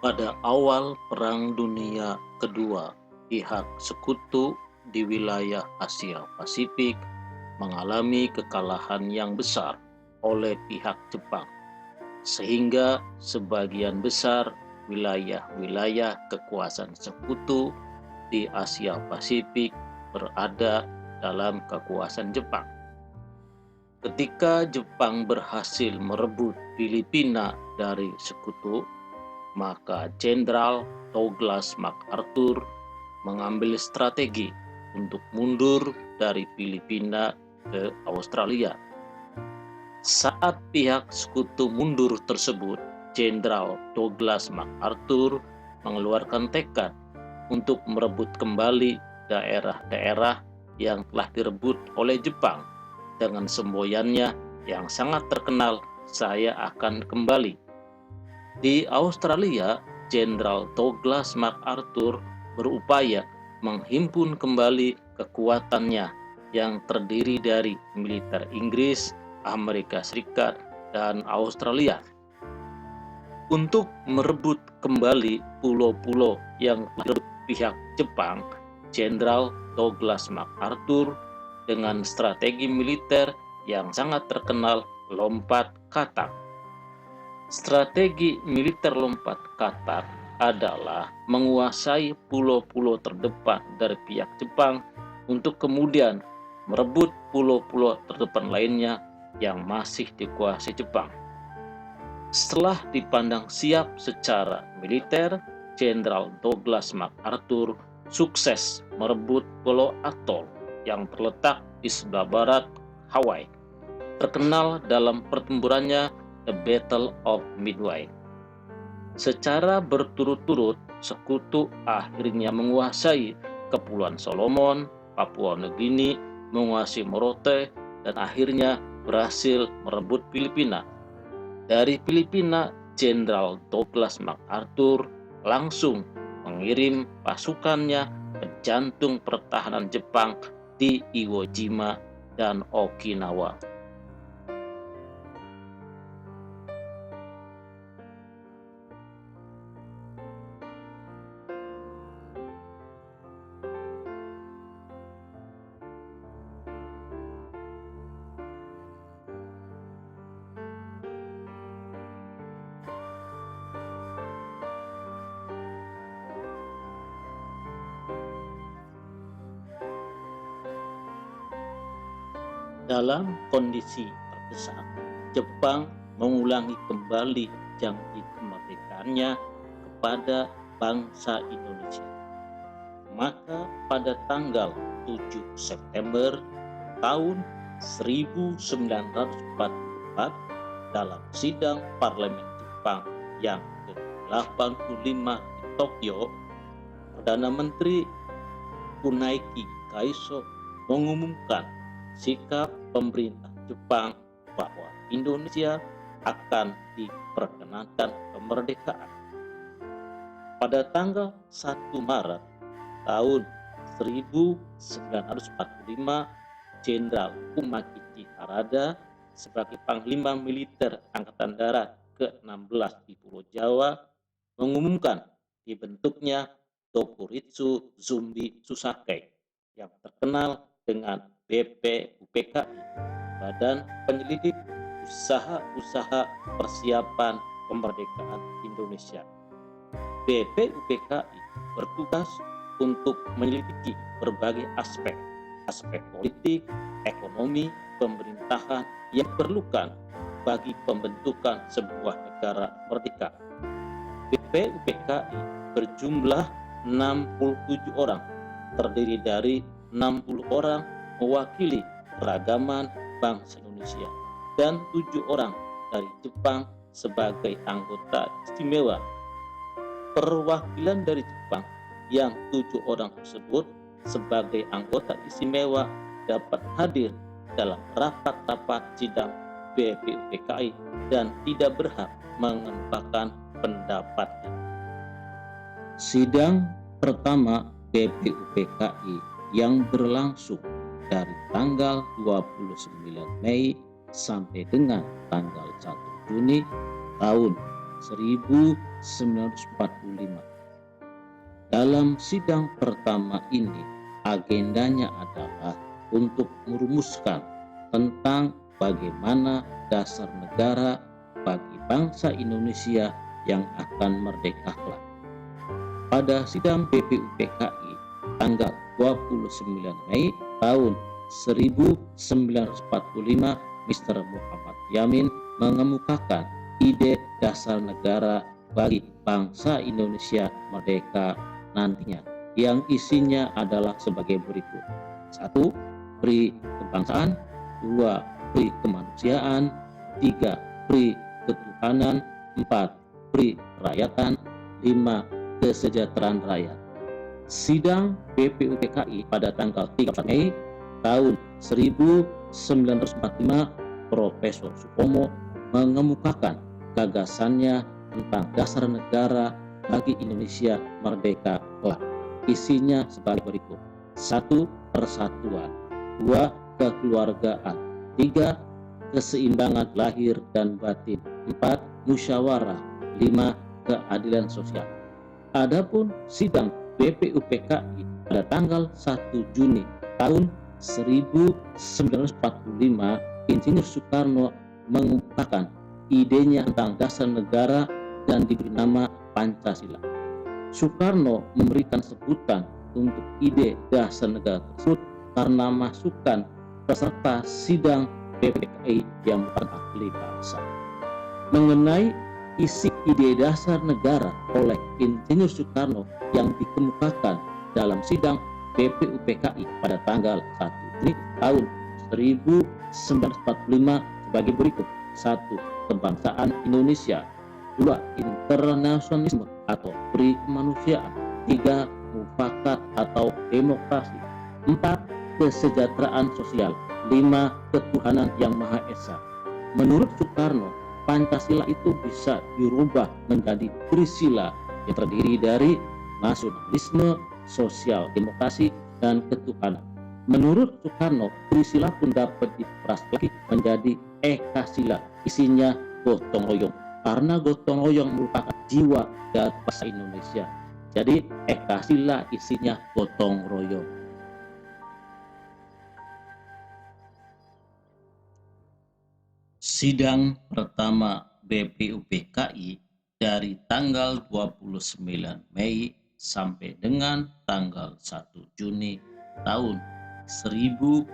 Pada awal Perang Dunia Kedua, pihak sekutu di wilayah Asia Pasifik mengalami kekalahan yang besar oleh pihak Jepang, sehingga sebagian besar wilayah-wilayah kekuasaan sekutu di Asia Pasifik berada dalam kekuasaan Jepang. Ketika Jepang berhasil merebut Filipina dari sekutu, maka Jenderal Douglas MacArthur mengambil strategi untuk mundur dari Filipina ke Australia. Saat pihak sekutu mundur tersebut, Jenderal Douglas MacArthur mengeluarkan tekad untuk merebut kembali daerah-daerah yang telah direbut oleh Jepang dengan semboyannya yang sangat terkenal, "Saya akan kembali." Di Australia, Jenderal Douglas MacArthur berupaya menghimpun kembali kekuatannya yang terdiri dari militer Inggris, Amerika Serikat, dan Australia untuk merebut kembali pulau-pulau yang direbut pihak Jepang. Jenderal Douglas MacArthur dengan strategi militer yang sangat terkenal, lompat katak. Strategi militer lompat katak adalah menguasai pulau-pulau terdepan dari pihak Jepang untuk kemudian merebut pulau-pulau terdepan lainnya yang masih dikuasai Jepang. Setelah dipandang siap secara militer, Jenderal Douglas MacArthur sukses merebut Pulau Atoll yang terletak di sebelah barat Hawaii, terkenal dalam pertempurannya The Battle of Midway. Secara berturut-turut, sekutu akhirnya menguasai Kepulauan Solomon, Papua Nugini, menguasai Morotai, dan akhirnya berhasil merebut Filipina. Dari Filipina, Jenderal Douglas MacArthur langsung mengirim pasukannya ke jantung pertahanan Jepang di Iwo Jima dan Okinawa. Dalam kondisi terdesak, Jepang mengulangi kembali janji kemerdekaannya kepada bangsa Indonesia. Maka pada tanggal 7 September tahun 1944, dalam sidang parlemen Jepang yang ke-85 di Tokyo, Perdana Menteri Kunaiki Kaiso mengumumkan sikap pemerintah Jepang bahwa Indonesia akan diperkenankan kemerdekaan. Pada tanggal 1 Maret tahun 1945, Jenderal Umakichi Harada sebagai Panglima Militer Angkatan Darat ke-16 di Pulau Jawa mengumumkan dibentuknya Tokuritsu Zumbi Susakei yang terkenal dengan BPUPKI, Badan Penyelidik Usaha-Usaha Persiapan Kemerdekaan Indonesia. BPUPKI bertugas untuk menyelidiki berbagai aspek politik, ekonomi, pemerintahan yang diperlukan bagi pembentukan sebuah negara merdeka. BPUPKI berjumlah 67 orang, terdiri dari 60 orang mewakili keragaman bangsa Indonesia dan 7 orang dari Jepang sebagai anggota istimewa. Perwakilan dari Jepang yang 7 orang tersebut sebagai anggota istimewa dapat hadir dalam rapat-rapat sidang BPUPKI dan tidak berhak mengembangkan pendapatnya. Sidang pertama BPUPKI yang berlangsung dari tanggal 29 Mei sampai dengan tanggal 1 Juni tahun 1945. Dalam sidang pertama ini, agendanya adalah untuk merumuskan tentang bagaimana dasar negara bagi bangsa Indonesia yang akan merdeka kelak. Pada sidang BPUPKI tanggal 29 Mei tahun 1945, Mr. Muhammad Yamin mengemukakan ide dasar negara bagi bangsa Indonesia merdeka nantinya, yang isinya adalah sebagai berikut: 1. Pri kebangsaan, 2. Pri kemanusiaan, 3. Pri ketuhanan, 4. Pri kerakyatan, 5. Kesejahteraan rakyat. Sidang BPUPKI pada tanggal 13 Mei tahun 1945, Profesor Supomo mengemukakan gagasannya tentang dasar negara bagi Indonesia merdeka kelak. Isinya sebagai berikut: 1. Persatuan, 2. Kekeluargaan, 3. Keseimbangan lahir dan batin, 4. Musyawarah, 5. Keadilan sosial. Adapun sidang BPUPKI pada tanggal 1 Juni tahun 1945, Insinyur Soekarno mengemukakan idenya tentang dasar negara dan diberi nama Pancasila. Soekarno memberikan sebutan untuk ide dasar negara tersebut karena masukan peserta sidang BPUPKI yang bukan ahli bahasa. Mengenai isi ide dasar negara oleh Insinyur Soekarno yang dikemukakan dalam sidang BPUPKI pada tanggal 1 Juni tahun 1945 sebagai berikut: 1. Kebangsaan Indonesia, 2. Internasionalisme atau pri kemanusiaan, 3. Mufakat atau demokrasi, 4. Kesejahteraan sosial, 5. Ketuhanan yang Maha Esa. Menurut Soekarno, Pancasila itu bisa dirubah menjadi Trisila yang terdiri dari nasionalisme, sosial demokrasi, dan ketuhanan. Menurut Soekarno, Trisila pun dapat diperas lagi menjadi Ekasila, isinya gotong royong, karena gotong royong merupakan jiwa dari bahasa Indonesia. Jadi Ekasila isinya gotong royong. Sidang pertama BPUPKI dari tanggal 29 Mei sampai dengan tanggal 1 Juni tahun 1945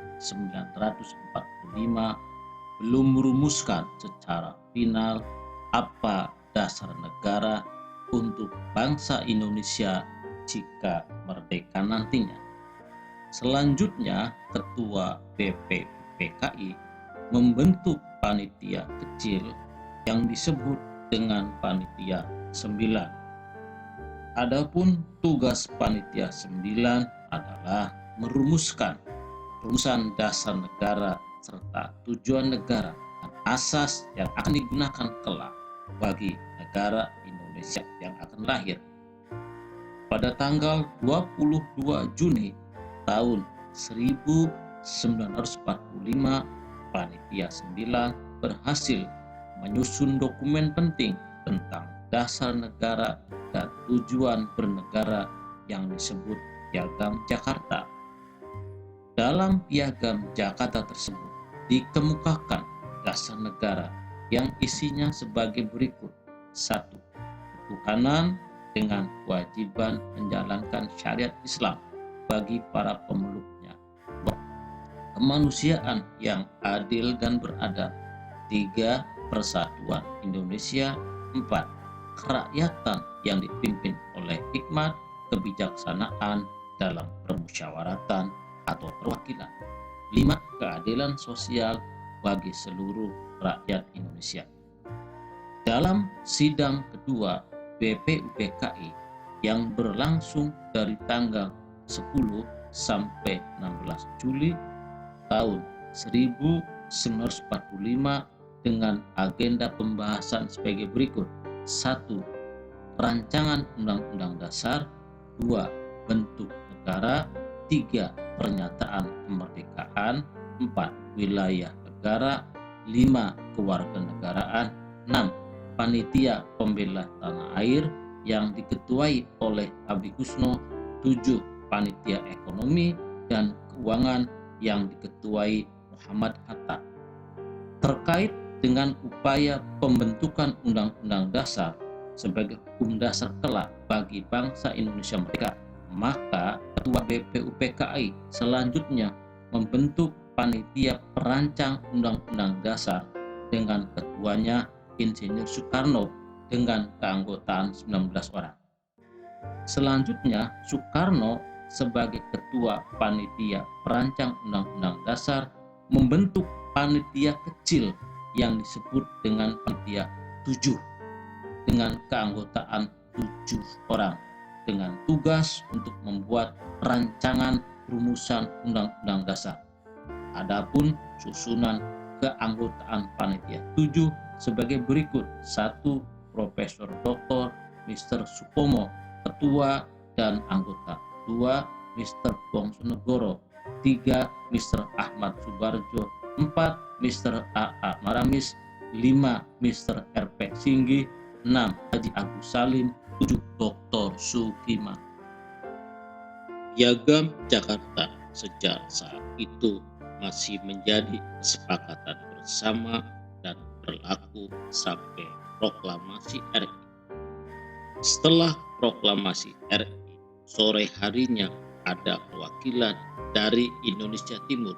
belum merumuskan secara final apa dasar negara untuk bangsa Indonesia jika merdeka nantinya. Selanjutnya, Ketua BPUPKI membentuk panitia kecil yang disebut dengan Panitia 9. Adapun tugas Panitia 9 adalah merumuskan rumusan dasar negara serta tujuan negara dan asas yang akan digunakan kelak bagi negara Indonesia yang akan lahir. Pada tanggal 22 Juni tahun 1945, Panitia 9 berhasil menyusun dokumen penting tentang dasar negara dan tujuan bernegara yang disebut Piagam Jakarta. Dalam Piagam Jakarta tersebut dikemukakan dasar negara yang isinya sebagai berikut: 1. Ketuhanan dengan kewajiban menjalankan syariat Islam bagi para pemeluknya, 2. Kemanusiaan yang adil dan beradab, 3. Persatuan Indonesia, 4. Kerakyatan yang dipimpin oleh hikmat kebijaksanaan dalam permusyawaratan atau perwakilan, 5. Keadilan sosial bagi seluruh rakyat Indonesia. Dalam sidang kedua BPUPKI yang berlangsung dari tanggal 10 sampai 16 Juli tahun 1945 dengan agenda pembahasan sebagai berikut: 1. Rancangan Undang-Undang Dasar, 2. Bentuk negara, 3. Pernyataan kemerdekaan, 4. Wilayah negara, 5. Kewarganegaraan, 6. Panitia Pembela Tanah Air yang diketuai oleh Abi Kusno, 7 Panitia Ekonomi dan Keuangan yang diketuai Muhammad Hatta. Terkait dengan upaya pembentukan Undang-Undang Dasar sebagai hukum dasar kelak bagi bangsa Indonesia merdeka, maka Ketua BPUPKI selanjutnya membentuk Panitia Perancang Undang-Undang Dasar dengan ketuanya Insinyur Soekarno dengan keanggotaan 19 orang. Selanjutnya, Soekarno sebagai Ketua Panitia Perancang Undang-Undang Dasar membentuk panitia kecil yang disebut dengan Panitia 7 dengan keanggotaan 7 orang dengan tugas untuk membuat rancangan rumusan Undang-Undang Dasar. Adapun susunan keanggotaan Panitia 7 sebagai berikut: 1. Profesor Dr. Mr. Supomo, Ketua dan anggota. 2. Mr. Bongsonegoro. 3. Mr. Ahmad Subarjo. 4. Mr. A.A. Maramis. 5. Mr. R.P. Singgi. 6. Haji Agus Salim. 7. Dr. Sukima. Piagam Jakarta sejak saat itu masih menjadi kesepakatan bersama dan berlaku sampai proklamasi RI. Setelah proklamasi RI, sore harinya ada perwakilan dari Indonesia Timur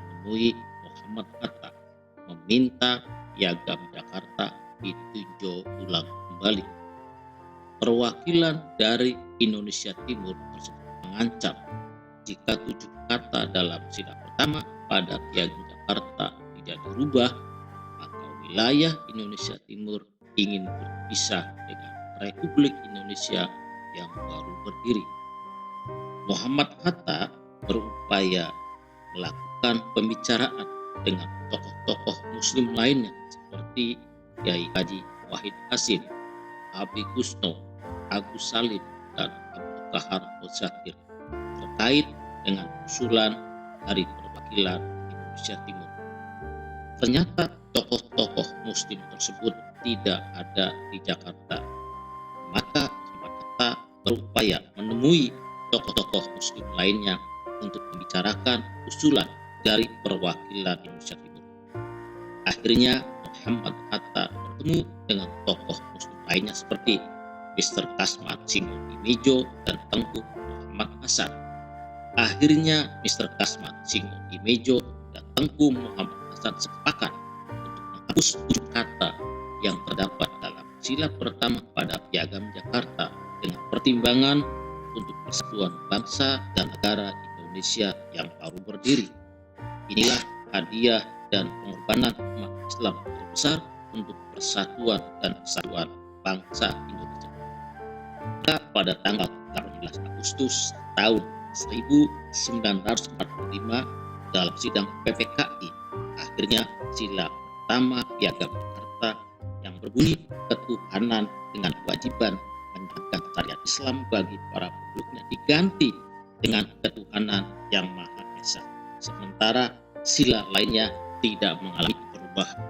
menemui Muhammad Hatta meminta Piagam Jakarta ditinjau ulang kembali. Perwakilan dari Indonesia Timur tersebut mengancam jika 7 kata dalam sila pertama pada Piagam Jakarta tidak dirubah, maka wilayah Indonesia Timur ingin berpisah dengan Republik Indonesia yang baru berdiri. Muhammad Hatta berupaya melakukan pembicaraan dengan tokoh-tokoh Muslim lainnya seperti Kiai Haji Wahid Hasim, Abi Kusno, Agus Salim, dan Abdul Qahar Al-Zakir terkait dengan usulan dari perwakilan Indonesia Timur. Ternyata tokoh-tokoh Muslim tersebut tidak ada di Jakarta. Maka Muhammad Hatta berupaya menemui tokoh-tokoh Muslim lainnya untuk membicarakan usulan dari perwakilan Indonesia Timur. Akhirnya Muhammad Hatta bertemu dengan tokoh Muslim lainnya seperti Mr. Kasmat Singo Imejo dan Tengku Muhammad Hasan. Akhirnya Mr. Kasmat Singo Imejo dan Tengku Muhammad Hasan sepakat untuk menghapus 7 kata yang terdapat dalam sila pertama pada Piagam Jakarta dengan pertimbangan untuk persatuan bangsa dan negara Indonesia yang baru berdiri. Inilah hadiah dan pengorbanan umat Islam terbesar untuk persatuan dan kesatuan bangsa Indonesia. Pada tanggal 18 Agustus tahun 1945 dalam sidang PPKI, akhirnya sila pertama Piagam Jakarta yang berbunyi ketuhanan dengan kewajiban menjalankan syariat Islam bagi para penduduknya diganti dengan ketuhanan yang Maha Esa. Sementara sila lainnya tidak mengalami perubahan.